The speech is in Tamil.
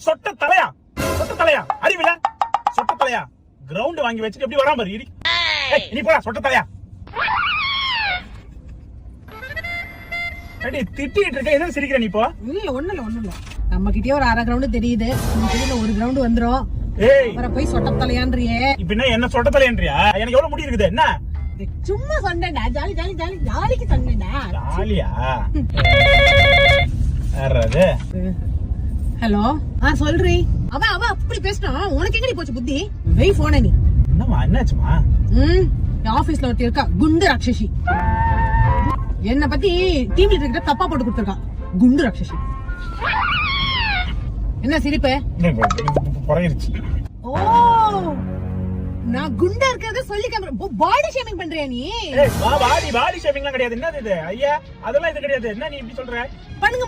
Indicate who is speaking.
Speaker 1: சொட்ட தலையா அறிவில சொட்ட தலையா கிரவுண்ட் வாங்கி வச்சுட்டு எப்படி வராம இரு. நீ போடா சொட்ட தலையா. திட்டிட்டு இருக்க, என்ன சிரிக்கிற நீ? இப்போ
Speaker 2: ஒண்ணு இல்ல நம்ம கிட்டே ஒரு 1/2 கிரவுண்ட் தெரியுது, ஒரு கிரவுண்ட் வந்துரும். போய் சொட்ட தலையான்றியே.
Speaker 1: இப்ப என்ன சொட்ட தலையன்றியா? எனக்கு எவ்வளவு முடி இருக்குது? என்ன
Speaker 2: சும்மா சொன்னேன்டா, ஜாலி ஜாலி ஜாலி ஜாலிக்கு சொன்னேன்டா.
Speaker 1: ஜாலியா?
Speaker 2: ஹலோ, சொல்றீ. அவ அப்படி பேசினா உனக்கு எங்கடி போச்சு புத்தி? வெய் போன நீ.
Speaker 1: என்னம்மா, என்னாச்சுமா?
Speaker 2: ஆபீஸ்ல ஒருத்தி இருக்கா, குண்டு ராட்சசி. என்ன பத்தி டீம் லீடர் கிட்ட தப்பா போட்டு கொடுத்திருக்கா, குண்டு ராட்சசி. என்ன சிரிப்பு? ஓ, நான் குண்டா இருக்கிறத சொல்லி பாடி ஷேமிங் பண்றியா நீ?
Speaker 1: பாடி ஷேமிங்லாம் கிடையாது. என்னது இது? ஐயா, அதெல்லாம் இது கிடையாது. என்ன நீ இப்படி சொல்ற?
Speaker 2: பண்ணுங்க.